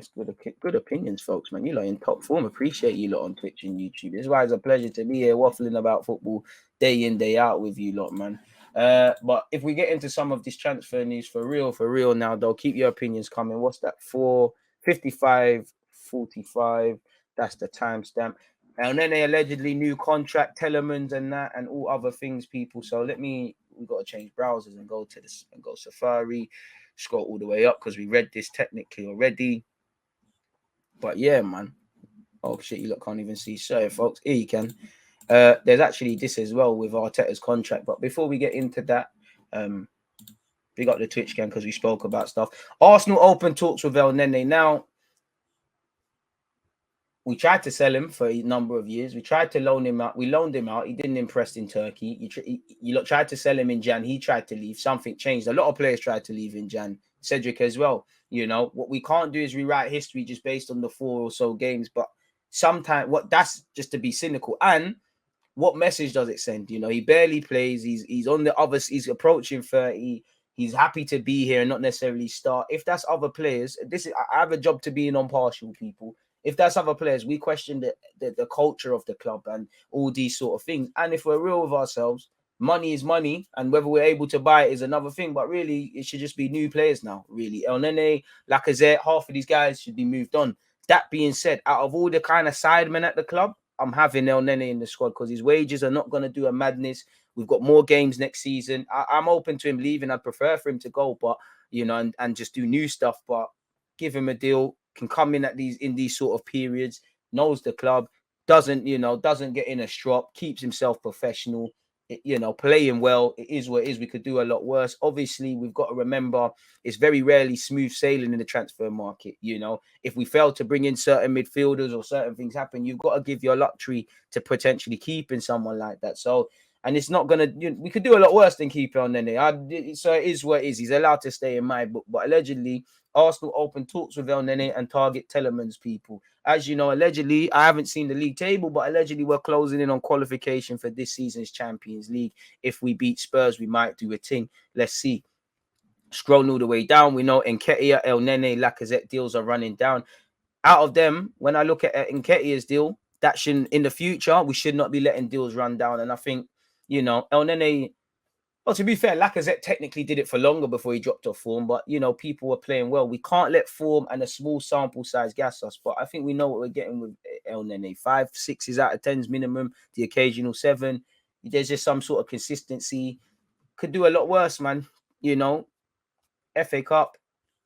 Yes, good opinions, folks, man. You lot in top form. Appreciate you lot on Twitch and YouTube. It's why it's a pleasure to be here waffling about football day in, day out with you lot, man. But if we get into some of this transfer news for real now, though, keep your opinions coming. What's that? 4:55:45. That's the timestamp. And then they allegedly new contract, Tielemans and that, and all other things, people. So we've got to change browsers and go to this and go Safari, scroll all the way up because we read this technically already. But yeah, man. Oh shit, you lot can't even see. Sorry, folks. Here you can. There's actually this as well with Arteta's contract. But before we get into that, we got the Twitch cam because we spoke about stuff. Arsenal open talks with El Nene. Now, we tried to sell him for a number of years. We tried to loan him out. We loaned him out. He didn't impress in Turkey. You tried to sell him in Jan. He tried to leave. Something changed. A lot of players tried to leave in Jan. Cedric as well. You know, what we can't do is rewrite history just based on the 4 or so games. But sometimes that's just to be cynical. And what message does it send? You know, he barely plays. He's on the other. He's approaching 30. He's happy to be here and not necessarily start. If that's other players, I have a job to be an impartial, people. If that's other players, we question the culture of the club and all these sort of things. And if we're real with ourselves, money is money, and whether we're able to buy it is another thing. But really, it should just be new players now. Really, El Nene, Lacazette, half of these guys should be moved on. That being said, out of all the kind of sidemen at the club, I'm having El Nene in the squad because his wages are not going to do a madness. We've got more games next season. I'm open to him leaving. I'd prefer for him to go, but you know, and just do new stuff. But give him a deal. Can come in these sort of periods. Knows the club. Doesn't get in a strop. Keeps himself professional. Playing well. It is what it is. We could do a lot worse. Obviously, we've got to remember it's very rarely smooth sailing in the transfer market. You know, if we fail to bring in certain midfielders or certain things happen, you've got to give your luxury to potentially keeping someone like that. So, and it's not gonna. We could do a lot worse than keep on Nene. So it is what it is. He's allowed to stay in my book, but allegedly, Arsenal open talks with El Nene and target Tielemans, people. As you know, allegedly, I haven't seen the league table, but allegedly we're closing in on qualification for this season's Champions League. If we beat Spurs, we might do a thing. Let's see. Scrolling all the way down, we know Nketiah, El Nene, Lacazette deals are running down. Out of them, when I look at Nketiah's deal, that should in the future, we should not be letting deals run down. And I think, El Nene, well, to be fair, Lacazette technically did it for longer before he dropped off form, but, people were playing well. We can't let form and a small sample size gas us, but I think we know what we're getting with El Nene. 5, 6 out of 10s minimum, the occasional 7. There's just some sort of consistency. Could do a lot worse, man. FA Cup,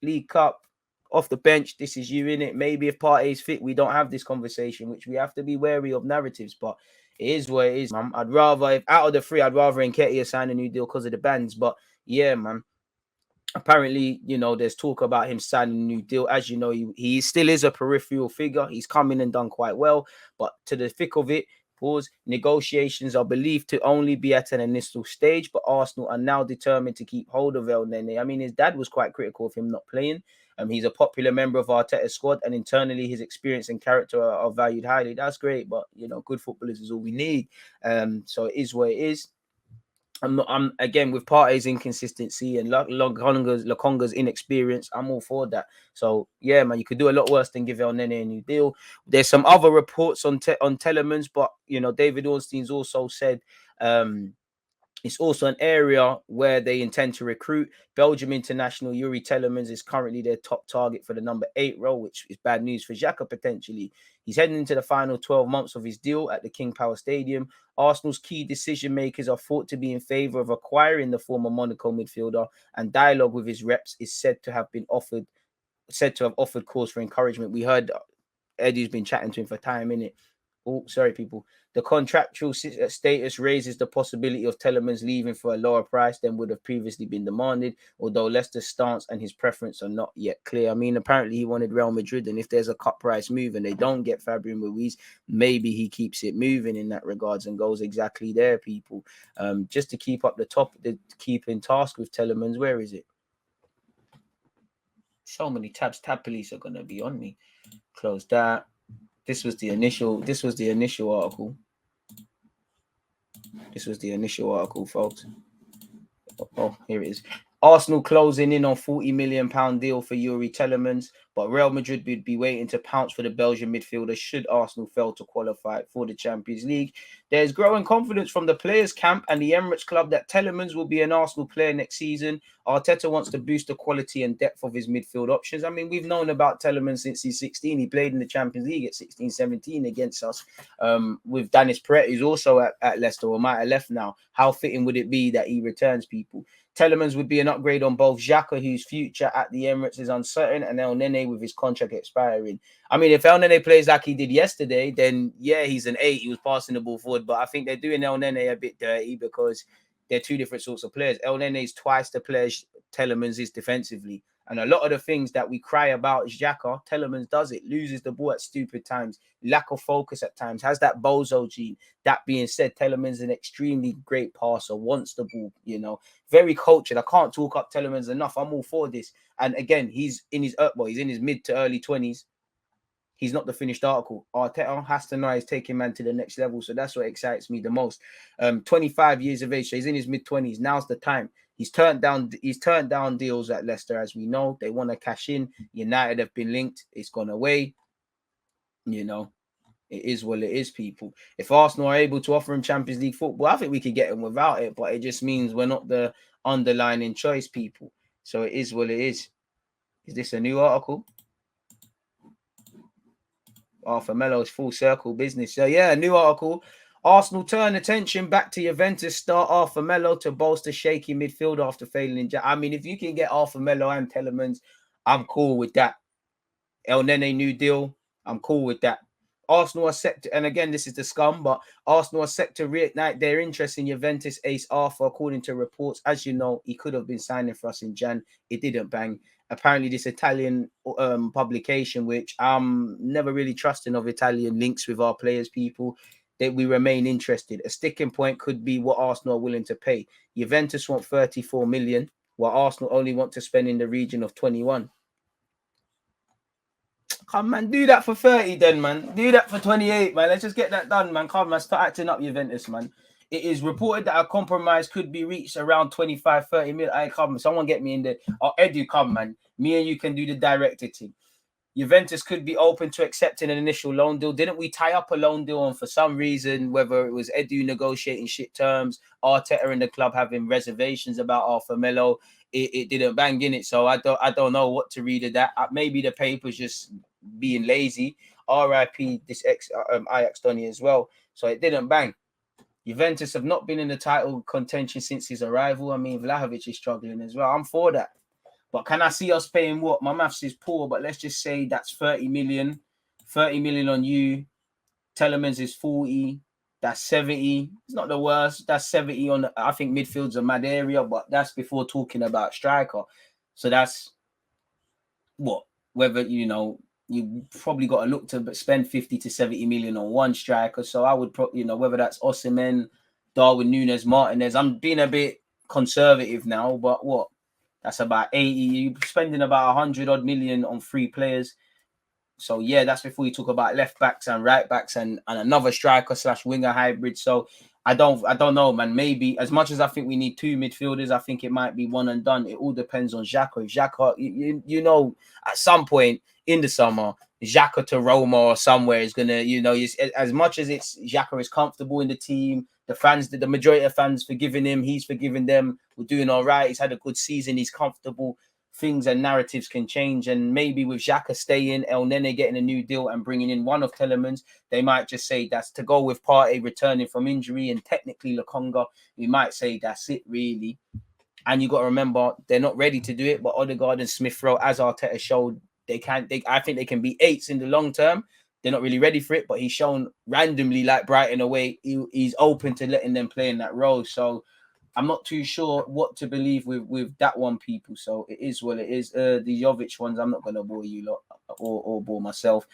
League Cup, off the bench, this is you in it. Maybe if Partey's fit, we don't have this conversation, which we have to be wary of narratives, but it is what it is, man. I'd rather, if out of the 3, I'd rather Nketiah sign a new deal because of the bans. But yeah, man. Apparently, there's talk about him signing a new deal. As you know, he still is a peripheral figure. He's come in and done quite well. But to the thick of it, negotiations are believed to only be at an initial stage, but Arsenal are now determined to keep hold of El Nene. I mean, his dad was quite critical of him not playing. He's a popular member of Arteta's squad, and internally his experience and character are valued highly. That's great, but good footballers is all we need. So it is what it is. I'm again with Partey's inconsistency and Lokonga's inexperience. I'm all for that. So yeah, man, you could do a lot worse than give El Nene a new deal. There's some other reports on Tielemans, but David Ornstein's also said it's also an area where they intend to recruit. Belgium international Yuri Tielemans is currently their top target for the number 8 role, which is bad news for Xhaka potentially. He's heading into the final 12 months of his deal at the King Power Stadium. Arsenal's key decision makers are thought to be in favour of acquiring the former Monaco midfielder, and dialogue with his reps is said to have offered cause for encouragement. We heard Eddie's been chatting to him for time, innit? Oh, sorry, people. The contractual status raises the possibility of Tielemans leaving for a lower price than would have previously been demanded, although Leicester's stance and his preference are not yet clear. I mean, apparently he wanted Real Madrid, and if there's a cut price move and they don't get Fabian Ruiz, maybe he keeps it moving in that regards and goes exactly there, people. Just to keep up the keeping task with Tielemans, where is it? So many tabs. Tab police are going to be on me. Close that. This was the initial article. This was the initial article, folks. Oh, here it is. Arsenal closing in on £40 million deal for Yuri Tielemans. but Real Madrid would be waiting to pounce for the Belgian midfielder should Arsenal fail to qualify for the Champions League. There's growing confidence from the players' camp and the Emirates club that Tielemans will be an Arsenal player next season. Arteta wants to boost the quality and depth of his midfield options. I mean, we've known about Tielemans since he's 16. He played in the Champions League at 16-17 against us with Dennis Perret, who's also at Leicester or might have left now. How fitting would it be that he returns, people? Tielemans would be an upgrade on both Xhaka, whose future at the Emirates is uncertain, and El Nene with his contract expiring. I mean, if El Nene plays like he did yesterday, then yeah, he's an 8. He was passing the ball forward. But I think they're doing El Nene a bit dirty because they're two different sorts of players. El Nene is twice the player Tielemans is defensively. And a lot of the things that we cry about is Xhaka. Tielemans does it, loses the ball at stupid times, lack of focus at times, has that bozo gene. That being said, Tielemans is an extremely great passer, wants the ball, very cultured. I can't talk up Tielemans enough. I'm all for this. And again, he's in his mid to early 20s. He's not the finished article. Arteta has to know he's taking man to the next level. So that's what excites me the most. 25 years of age. So he's in his mid-20s. Now's the time. He's turned down deals at Leicester, as we know. They want to cash in. United have been linked. It's gone away. It is what it is, people. If Arsenal are able to offer him Champions League football, I think we could get him without it. But it just means we're not the underlining choice, people. So it is what it is. Is this a new article? Arthur Melo's full circle business. So yeah, a new article. Arsenal turn attention back to Juventus star Arthur Melo to bolster shaky midfield after failing in. I mean, if you can get Arthur Melo and Tielemans, I'm cool with that. El Nene new deal, I'm cool with that. Arsenal are set to, and again, this is the scum, but Arsenal are set to reignite their interest in Juventus ace Arthur, according to reports. As you know, he could have been signing for us in Jan. It didn't bang. Apparently, this Italian publication, which I'm never really trusting of Italian links with our players, people, that we remain interested. A sticking point could be what Arsenal are willing to pay. Juventus want 34 million, while Arsenal only want to spend in the region of 21. Come, man, do that for 30 then, man. Do that for 28, man. Let's just get that done, man. Come, man, start acting up Juventus, man. It is reported that a compromise could be reached around 25, 30 mil. I come, someone get me in there. Or Edu, come, man. Me and you can do the directed team. Juventus could be open to accepting an initial loan deal. Didn't we tie up a loan deal? And for some reason, whether it was Edu negotiating shit terms, Arteta and the club having reservations about Arthur Melo, it didn't bang in it. So I don't know what to read of that. Maybe the paper's just being lazy. RIP this Ajax Donny as well. So it didn't bang. Juventus have not been in the title contention since his arrival. I mean, Vlahovic is struggling as well. I'm for that. But can I see us paying what? My maths is poor, but let's just say that's 30 million. 30 million on you. Tielemans is 40. That's 70. It's not the worst. That's 70 on, I think midfield's a mad area, but that's before talking about striker. So that's what? Whether, you probably got to look to spend 50 to 70 million on one striker. So I would, whether that's Osimhen, Darwin Núñez, Martinez. I'm being a bit conservative now, but what? That's about 80. You're spending about 100 odd million on 3 players. So yeah, that's before you talk about left backs and right backs and another striker / winger hybrid. So I don't know, man. Maybe as much as I think we need 2 midfielders, I think it might be one and done. It all depends on Xhaka. If Xhaka, at some point in the summer, Xhaka to Roma or somewhere is gonna, as much as it's Xhaka is comfortable in the team, the fans, the majority of fans forgiving him, he's forgiving them. We're doing all right. He's had a good season. He's comfortable. Things and narratives can change, and maybe with Xhaka staying, El Nene getting a new deal and bringing in one of Tielemans, they might just say that's to go with Partey returning from injury and technically Lokonga. We might say that's it, really. And you got to remember, they're not ready to do it, but Odegaard and Smith Rowe, as Arteta showed, I think they can be 8s in the long term. They're not really ready for it, but he's shown randomly, like Brighton away, he's open to letting them play in that role. So I'm not too sure what to believe with that one, people. So it is what it is. The Jovic ones, I'm not going to bore you lot or bore myself.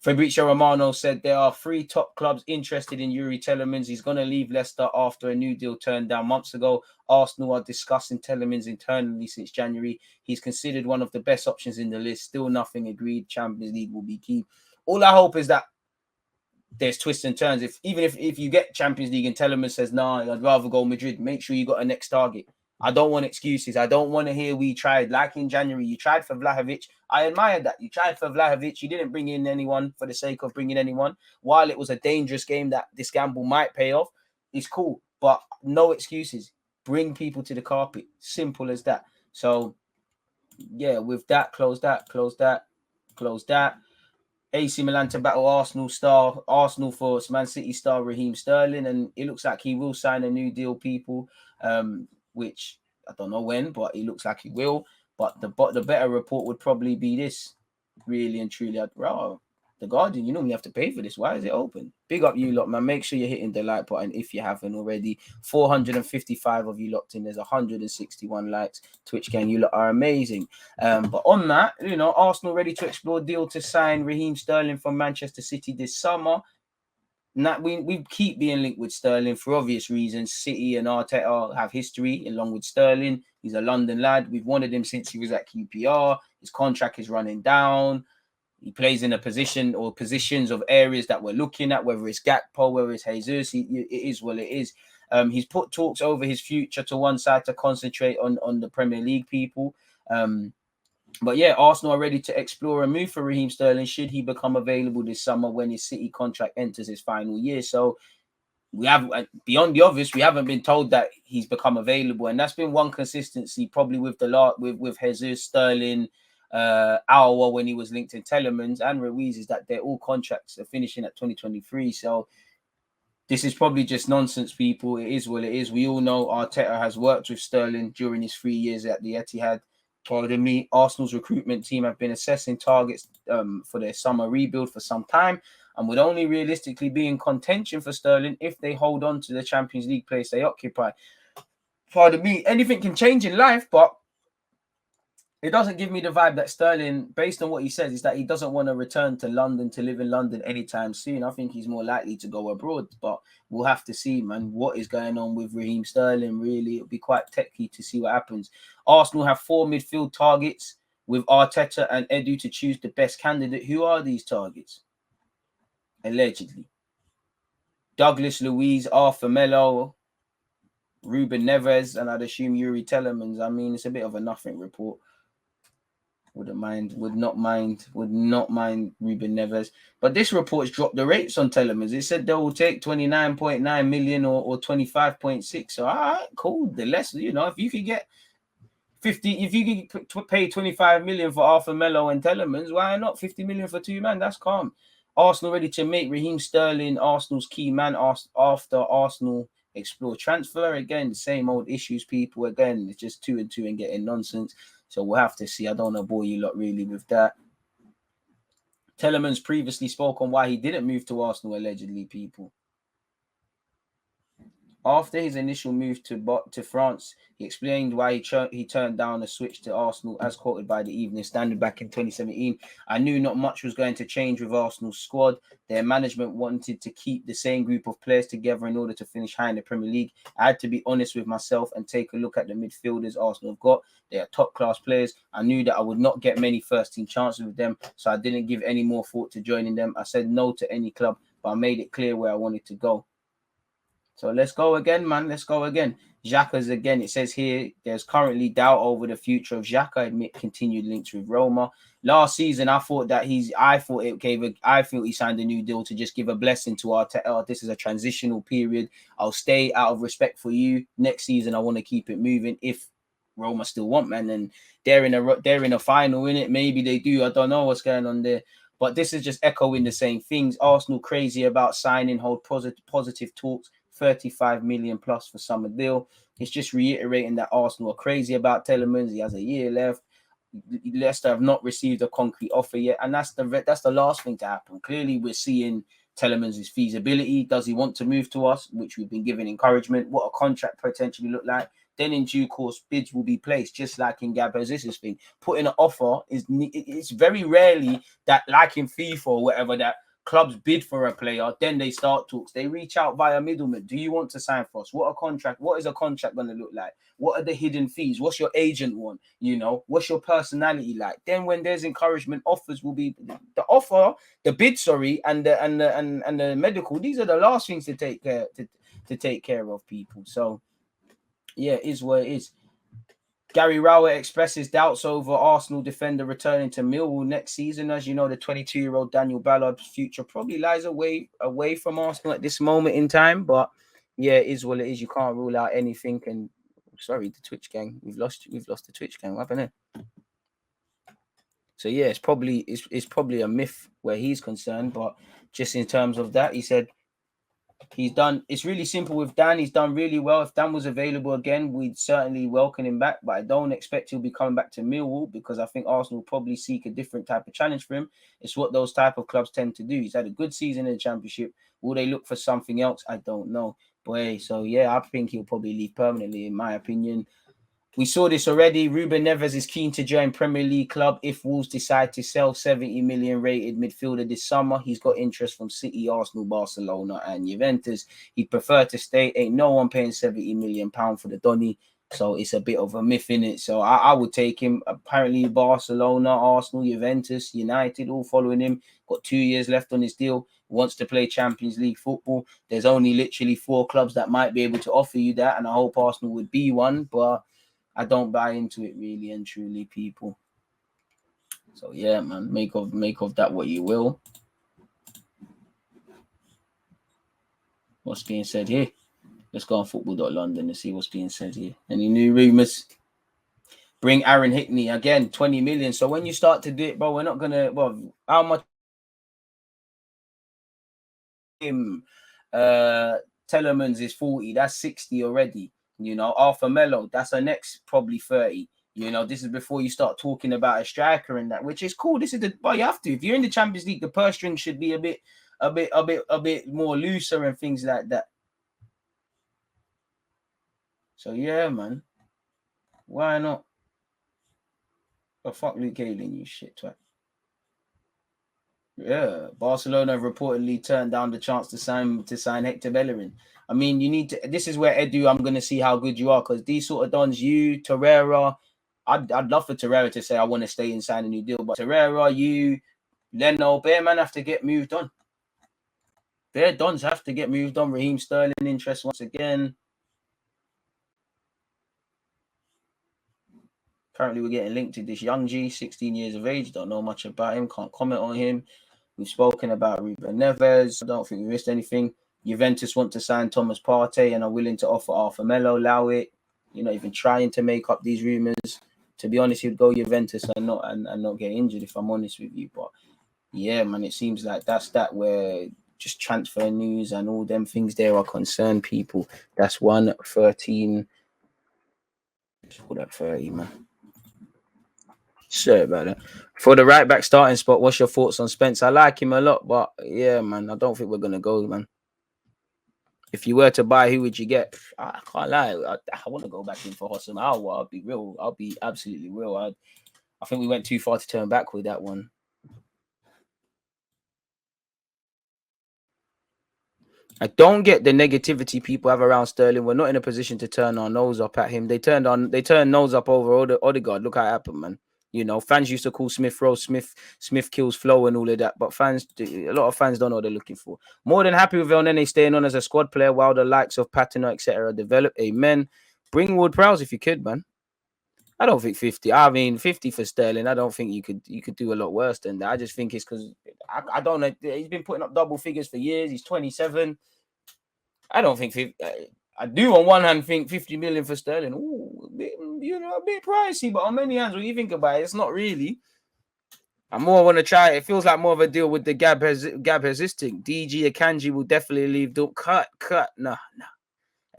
Fabrizio Romano said there are 3 top clubs interested in Yuri Tielemans. He's going to leave Leicester after a new deal turned down months ago. Arsenal are discussing Tielemans internally since January. He's considered one of the best options in the list. Still nothing agreed. Champions League will be key. All I hope is that there's twists and turns. If you get Champions League and Tielemans says, nah, I'd rather go Madrid, make sure you got a next target. I don't want excuses. I don't want to hear we tried. Like in January, you tried for Vlahovic. I admire that. You tried for Vlahovic. You didn't bring in anyone for the sake of bringing anyone. While it was a dangerous game that this gamble might pay off, it's cool. But no excuses. Bring people to the carpet. Simple as that. So, yeah, with that, close that. AC Milan to battle Arsenal for Man City star Raheem Sterling, and it looks like he will sign a new deal, people. Which I don't know when, but it looks like he will. But the better report would probably be this, really and truly. The Guardian, you normally have to pay for this. Why is it open? Big up you lot, man. Make sure you're hitting the like button if you haven't already. 455 of you locked in. There's 161 likes. Twitch gang, you lot are amazing. But on that, Arsenal ready to explore deal to sign Raheem Sterling from Manchester City this summer. Now, we keep being linked with Sterling for obvious reasons. City and Arteta have history along with Sterling. He's a London lad. We've wanted him since he was at QPR. His contract is running down. He plays in a position or positions of areas that we're looking at, whether it's Gakpo, whether it's Jesus. It is what it is. He's put talks over his future to one side to concentrate on the Premier League, people. But yeah, Arsenal are ready to explore a move for Raheem Sterling should he become available this summer when his City contract enters his final year. So we have, beyond the obvious, we haven't been told that he's become available, and that's been one consistency probably with with Jesus, Sterling, Arhur when he was linked in Tielemans, and Ruiz, is that they're all contracts are finishing at 2023. So this is probably just nonsense, people. It is what it is. We all know Arteta has worked with Sterling during his 3 years at the Etihad. Pardon me. Arsenal's recruitment team have been assessing targets for their summer rebuild for some time, and would only realistically be in contention for Sterling if they hold on to the Champions League place they occupy. Pardon me. Anything can change in life, but it doesn't give me the vibe that Sterling, based on what he says, is that he doesn't want to return to London to live in London anytime soon. I think he's more likely to go abroad, but we'll have to see, man, what is going on with Raheem Sterling. Really, it'll be quite techy to see what happens. Arsenal have 4 midfield targets with Arteta and Edu to choose the best candidate. Who are these targets? Allegedly. Douglas Luiz, Arthur Melo, Ruben Neves, and I'd assume Yuri Tielemans. I mean, it's a bit of a nothing report. Would not mind Ruben Neves. But this report's dropped the rates on Tielemans. It said they will take 29.9 million or 25.6. So, all right, cool. The less, if you could get 50, if you could pay 25 million for Arthur Melo and Tielemans, why not 50 million for 2 man? That's calm. Arsenal ready to make Raheem Sterling Arsenal's key man after Arsenal explore transfer. Again, the same old issues, people. Again, it's just 2 and 2 and getting nonsense. So we'll have to see. I don't want to bore you lot really with that. Tielemans previously spoke on why he didn't move to Arsenal, allegedly, people. After his initial move to France, he explained why he turned down a switch to Arsenal, as quoted by the Evening Standard back in 2017. I knew not much was going to change with Arsenal's squad. Their management wanted to keep the same group of players together in order to finish high in the Premier League. I had to be honest with myself and take a look at the midfielders Arsenal have got. They are top-class players. I knew that I would not get many first-team chances with them, so I didn't give any more thought to joining them. I said no to any club, but I made it clear where I wanted to go. So let's go again, man. Let's go again. Xhaka's again. It says here there's currently doubt over the future of Xhaka amid continued links with Roma. Last season, I thought he signed a new deal to just give a blessing to Arteta. This is a transitional period. I'll stay out of respect for you. Next season, I want to keep it moving. If Roma still want, man, and they're in a final, in it. Maybe they do. I don't know what's going on there. But this is just echoing the same things. Arsenal crazy about signing, hold positive talks. 35 million plus for summer deal. It's just reiterating that Arsenal are crazy about Tielemans. He has a year left. Leicester have not received a concrete offer yet, and that's the last thing to happen. Clearly, we're seeing Tielemans' feasibility. Does he want to move to us? Which we've been given encouragement. What a contract potentially look like. Then in due course, bids will be placed, just like in Gabriel's thing. Putting an offer it's very rarely that, like in FIFA or whatever, that clubs bid for a player, then they start talks. They reach out via middlemen. Do you want to sign for us? What is a contract going to look like? What are the hidden fees? What's your agent want? What's your personality like? Then when there's encouragement, offers will be the offer, the bid, and the medical. These are the last things to take care of, people. So yeah, it is what it is. Gary Rowett expresses doubts over Arsenal defender returning to Millwall next season. As you know, the 22-year-old Daniel Ballard's future probably lies away from Arsenal at this moment in time. But yeah, it is what it is. You can't rule out anything. And sorry, the Twitch gang, we've lost the Twitch gang. What happened there? So yeah, it's probably a myth where he's concerned. But just in terms of that, he said he's done. It's really simple with Dan. He's done really well. If Dan was available again, we'd certainly welcome him back. But I don't expect he'll be coming back to Millwall because I think Arsenal will probably seek a different type of challenge for him. It's what those type of clubs tend to do. He's had a good season in the Championship. Will they look for something else? I don't know. But hey, so yeah, I think he'll probably leave permanently, in my opinion. We saw this already. Ruben Neves is keen to join Premier League club if Wolves decide to sell 70 million rated midfielder this summer. He's got interest from City, Arsenal, Barcelona, and Juventus. He'd prefer to stay. Ain't no one paying 70 million pounds for the Donny. So it's a bit of a myth in it. So I would take him. Apparently, Barcelona, Arsenal, Juventus, United, all following him. Got 2 years left on his deal. Wants to play Champions League football. There's only literally 4 clubs that might be able to offer you that, and I hope Arsenal would be one. But I don't buy into it really and truly, people. So yeah, man, make of that what you will. What's being said here? Let's go on football.london and see what's being said here. Any new rumours? Bring Aaron Hickney again, 20 million. So when you start to do it, bro, we're not gonna. Well, how much? Tielemans is 40. That's 60 already. You know, Arthur Melo, that's our next probably 30. You know, this is before you start talking about a striker and that, which is cool. This is but you have to. If you're in the Champions League, the purse string should be a bit more looser and things like that. So yeah, man. Why not? Oh, fuck Luke Galen, you shit twat. Yeah, Barcelona have reportedly turned down the chance to sign Hector Bellerin. I mean, you need to. This is where Edu, I'm going to see how good you are, because these sort of dons, you, Torreira, I'd love for Torreira to say I want to stay and sign a new deal, but Torreira, you, Leno, Bear man have to get moved on. Bear dons have to get moved on. Raheem Sterling interest once again. Apparently, we're getting linked to this young G, 16 years of age. Don't know much about him. Can't comment on him. We've spoken about Ruben Neves. I don't think we missed anything. Juventus want to sign Thomas Partey and are willing to offer Arthur Melo. Allow it. You're not even trying to make up these rumors. To be honest, you'd go Juventus and not get injured, if I'm honest with you. But yeah, man, it seems like that's that where just transfer news and all them things there are concerned, people. That's 113. Call that 30, man. Sure about that. For the right back starting spot, what's your thoughts on Spence? I like him a lot, but yeah, man, I don't think we're gonna go, man. If you were to buy, who would you get? I can't lie. I want to go back in for Hossam. I'll be real. I'll be absolutely real. I think we went too far to turn back with that one. I don't get the negativity people have around Sterling. We're not in a position to turn our nose up at him. They turned nose up over Odegaard. Look how it happened, man. You know, fans used to call Smith Rowe, Smith kills flow and all of that. But a lot of fans don't know what they're looking for. More than happy with El Nene staying on as a squad player while the likes of Patino, etc. develop. Amen. Bring Ward-Prowse if you could, man. I don't think 50. I mean, 50 for Sterling. I don't think you could do a lot worse than that. I just think it's because I don't know. He's been putting up double figures for years. He's 27. I don't think 50. I do on one hand think 50 million for Sterling. Ooh, a bit pricey, but on many hands, when you think about it, it's not really. I more want to try. It feels like more of a deal with the Gab existing. DG Akanji will definitely leave. Don't cut. No.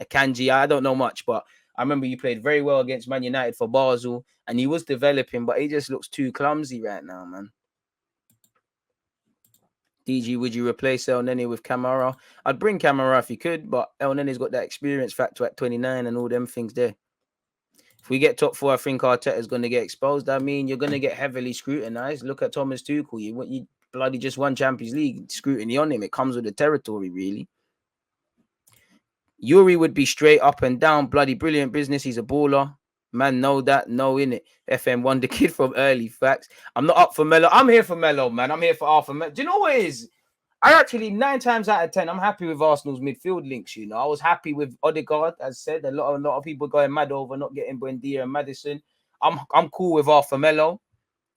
Akanji, I don't know much, but I remember you played very well against Man United for Basel, and he was developing, but he just looks too clumsy right now, man. DG, would you replace El Nene with Camara? I'd bring Camara if you could, but El Nene's got that experience factor at 29 and all them things there. If we get top 4, I think Arteta's going to get exposed. I mean, you're going to get heavily scrutinized. Look at Thomas Tuchel. You bloody just won Champions League. Scrutiny on him. It comes with the territory, really. Yuri would be straight up and down. Bloody brilliant business. He's a baller. Man, know that. No, innit. FM1, the kid from early facts. I'm not up for Melo. I'm here for Melo, man. I'm here for Arthur Melo. Do you know what it is? I actually 9 times out of 10, I'm happy with Arsenal's midfield links. You know, I was happy with Odegaard, as said. A lot of people going mad over not getting Buendia and Maddison. I'm cool with Arthur Melo.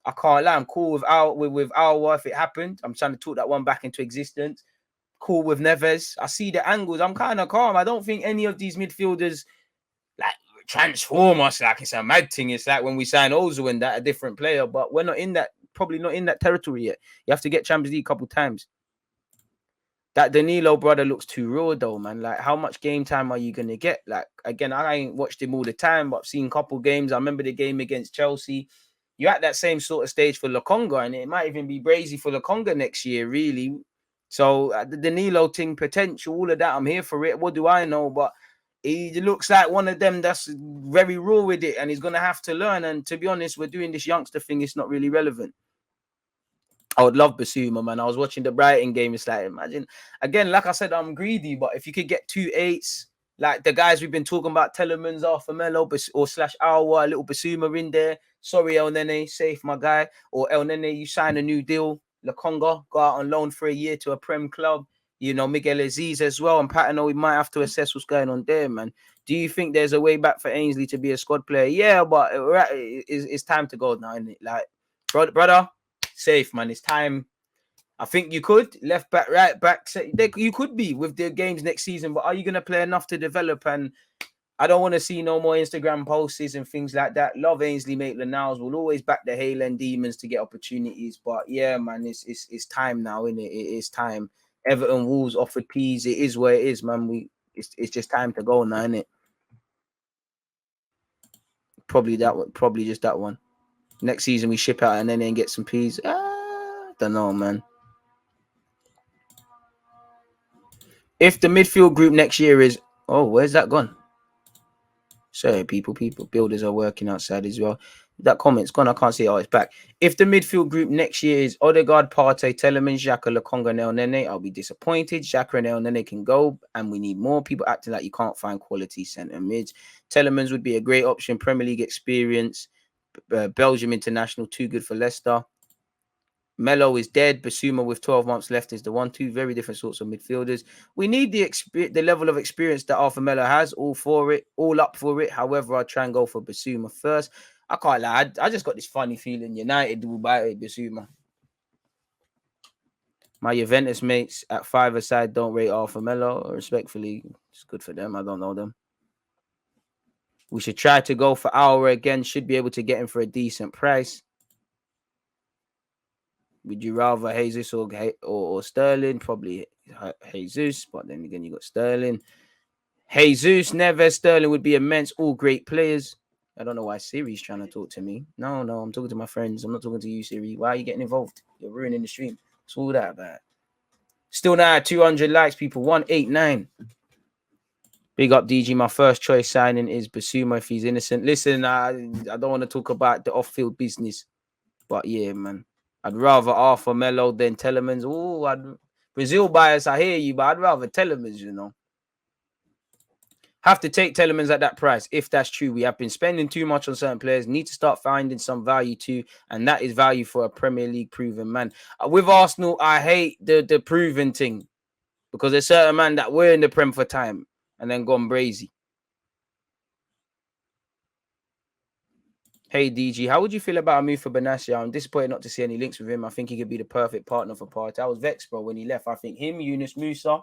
I can't lie. I'm cool with Arhur if it happened. I'm trying to talk that one back into existence. Cool with Neves. I see the angles. I'm kind of calm. I don't think any of these midfielders like transform us like it's a mad thing. It's like when we sign Ozil and that, a different player, but we're not in that, probably not in that territory yet. You have to get Champions League a couple times. That Danilo brother looks too raw though, man. Like, how much game time are you gonna get? Like, again, I ain't watched him all the time, but I've seen a couple games. I remember the game against Chelsea. You're at that same sort of stage for Lokonga, and it might even be brazy for Lokonga next year, really. So the Danilo thing, potential, all of that, I'm here for it. What do I know? But he looks like one of them that's very raw with it, and he's gonna have to learn. And to be honest, we're doing this youngster thing. It's not really relevant. I would love Basuma, man. I was watching the Brighton game. It's like, imagine, again, like I said, I'm greedy, but if you could get 2 8s, like the guys we've been talking about, Tielemans, Arthur Melo, or / Arhur, a little Basuma in there. Sorry, El Nene, safe, my guy. Or El Nene, you sign a new deal. Lokonga, go out on loan for a year to a Prem club. You know, Miguel Aziz as well. And Patino, we might have to assess what's going on there, man. Do you think there's a way back for Ainsley to be a squad player? Yeah, but it's time to go now, isn't it? Like, brother, safe, man. It's time. I think you could left back, right back. You could be with the games next season, but are you going to play enough to develop? And I don't want to see no more Instagram posts and things like that. Love Ainsley Maitland-Niles. Will always back the Haaland Demons to get opportunities. But yeah, man, it's time now, innit? It is time. Everton Wolves offered peas. It is where it is, man. It's just time to go now, innit? Probably that one. Probably just that one. Next season we ship out and then get some peas. Don't know, man. If the midfield group next year is, where's that gone? Sorry, people, builders are working outside as well. That comment's gone. I can't see it. Oh, it's back. If the midfield group next year is Odegaard, Partey, Tielemans, Xhaka, Lokonga, and El Nene, I'll be disappointed. Xhaka and El Nene can go, and we need more people acting like you can't find quality centre mids. Tielemans would be a great option. Premier League experience. Belgium international, too good for Leicester. Melo is dead. Basuma with 12 months left is the 1-2. Very different sorts of midfielders. We need the level of experience that Arthur Melo has. All up for it. However, I'll try and go for Basuma first. I can't lie. I just got this funny feeling United will buy Basuma. My Juventus mates at 5 aside don't rate Arthur Melo. Respectfully, it's good for them. I don't know them. We should try to go for Arhur again. Should be able to get him for a decent price. Would you rather Jesus or Sterling? Probably Jesus, but then again, you got Sterling. Jesus, Neves, Sterling would be immense. All great players. I don't know why Siri's trying to talk to me. No, I'm talking to my friends. I'm not talking to you, Siri. Why are you getting involved? You're ruining the stream. What's all that about? Still now at 200 likes, people. 189. Big up, DG. My first choice signing is Basuma if he's innocent. Listen, I don't want to talk about the off-field business, but yeah, man. I'd rather Arthur Melo than Tielemans. Brazil bias, I hear you, but I'd rather Tielemans, you know. Have to take Tielemans at that price. If that's true, we have been spending too much on certain players. Need to start finding some value too, and that is value for a Premier League proven man. With Arsenal, I hate the proven thing because there's certain man that were in the Prem for time and then gone brazy. Hey DG, how would you feel about a move for Benassia? I'm disappointed not to see any links with him. I think he could be the perfect partner for Partey. I was vexed, bro, when he left. I think him, Yunus Musa,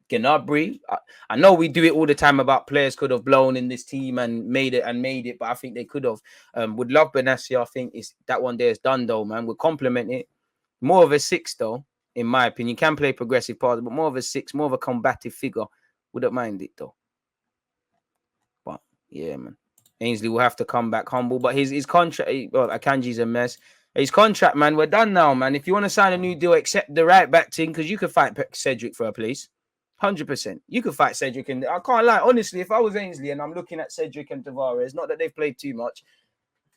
Gnabry. I know we do it all the time about players could have blown in this team and made it, but I think they could have. Would love Benassia. I think that one there is done though, man. Would complement it. More of a 6 though, in my opinion. Can play progressive part, but more of a 6, more of a combative figure. Wouldn't mind it though. But yeah, man. Ainsley will have to come back humble, but his contract, Akanji's a mess. His contract, man, we're done now, man. If you want to sign a new deal, accept the right back thing, because you could fight Cedric for a place. 100%. You could fight Cedric, and I can't lie. Honestly, if I was Ainsley and I'm looking at Cedric and Tavares, not that they've played too much,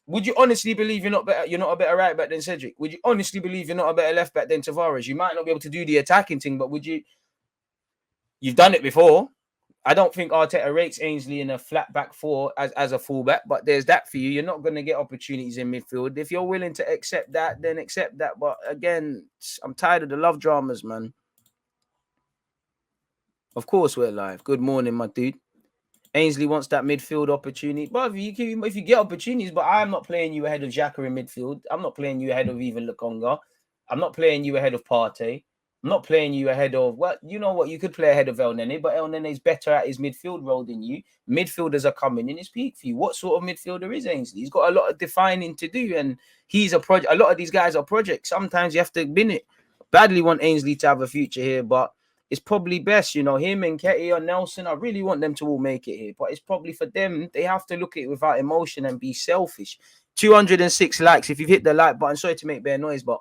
would you honestly believe you're not a better right back than Cedric? Would you honestly believe you're not a better left back than Tavares? You might not be able to do the attacking thing, but would you? You've done it before. I don't think Arteta rates Ainsley in a flat back 4 as a fullback, but there's that for you. You're not going to get opportunities in midfield. If you're willing to accept that, then accept that. But again, I'm tired of the love dramas, man. Of course we're live. Good morning, my dude. Ainsley wants that midfield opportunity. But if you get opportunities, but I'm not playing you ahead of Xhaka in midfield. I'm not playing you ahead of even Lukonga. I'm not playing you ahead of Partey. I'm not playing you ahead of, well, you know what? You could play ahead of El Nene, but El Nene's better at his midfield role than you. Midfielders are coming in his peak for you. What sort of midfielder is Ainsley? He's got a lot of defining to do, and he's a project. A lot of these guys are projects. Sometimes you have to bin it. Badly want Ainsley to have a future here, but it's probably best, you know, him and Ketty or Nelson. I really want them to all make it here, but it's probably for them. They have to look at it without emotion and be selfish. 206 likes. If you've hit the like button, sorry to make bare noise, but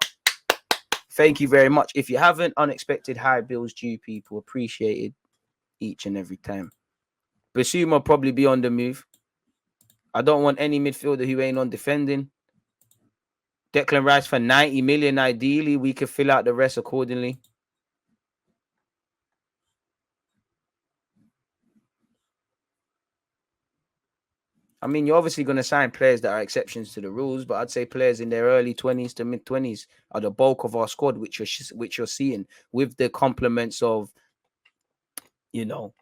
thank you very much. If you haven't, unexpected high bills due, people. Appreciated each and every time. Basuma will probably be on the move. I don't want any midfielder who ain't on defending. Declan Rice for 90 million. Ideally, we could fill out the rest accordingly. I mean, you're obviously going to sign players that are exceptions to the rules, but I'd say players in their early 20s to mid 20s are the bulk of our squad, which you're seeing with the complements of, you know,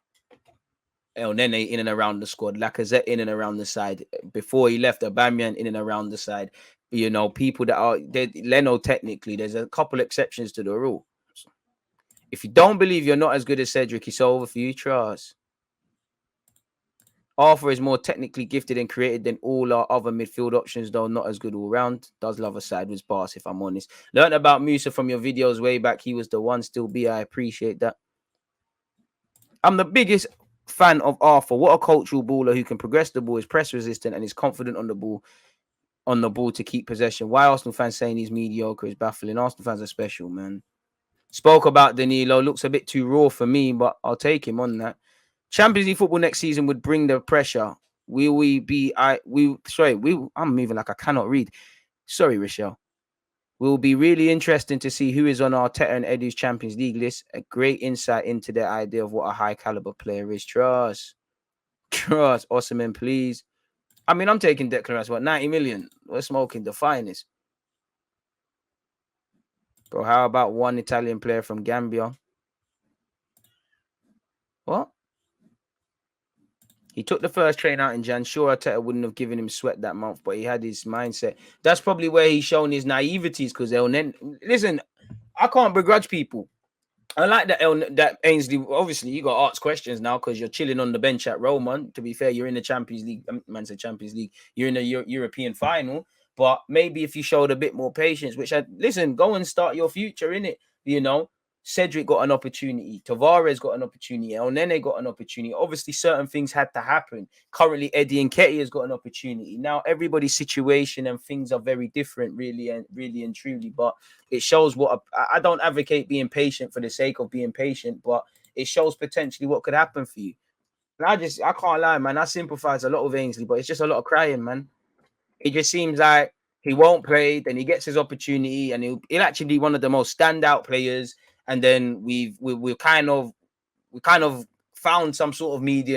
El Nene in and around the squad, Lacazette in and around the side. Before he left, Aubameyang in and around the side. You know, people that are Leno. Technically, there's a couple exceptions to the rule. If you don't believe you're not as good as Cedric, it's over for you. Trust. Arthur is more technically gifted and created than all our other midfield options, though not as good all round. Does love a sideways pass, if I'm honest. Learned about Musa from your videos way back. He was the one, still be. I appreciate that. I'm the biggest fan of Arthur. What a cultural baller who can progress the ball, is press resistant, and is confident on the ball to keep possession. Why Arsenal fans saying he's mediocre is baffling. Arsenal fans are special, man. Spoke about Danilo. Looks a bit too raw for me, but I'll take him on that. Champions League football next season would bring the pressure. Will we be? I'm moving like I cannot read. Sorry, Rochelle. Will be really interesting to see who is on Arteta and Edu's Champions League list. A great insight into their idea of what a high caliber player is. Trust, Osimhen, please. I mean, I'm taking Declan Rice. What, 90 million? We're smoking the finest. Bro, how about one Italian player from Gambia? What? He took the first train out in Jan. Sure, Arteta wouldn't have given him sweat that month, but he had his mindset. That's probably where he's shown his naiveties, because listen, I can't begrudge people. I like that Ainsley. Obviously, you got asked questions now because you're chilling on the bench at Roma. To be fair, you're in the Champions League. Man said Champions League. You're in the European final. But maybe if you showed a bit more patience, go and start your future in it. You know, Cedric got an opportunity. Tavares got an opportunity. El Nene got an opportunity. Obviously, certain things had to happen. Currently, Eddie and Ketty has got an opportunity. Now, everybody's situation and things are very different, really and truly. But it shows I don't advocate being patient for the sake of being patient, but it shows potentially what could happen for you. And I can't lie, man. I sympathize a lot with Ainsley, but it's just a lot of crying, man. It just seems like he won't play, then he gets his opportunity, and he'll actually be one of the most standout players. And then we kind of found some sort of medium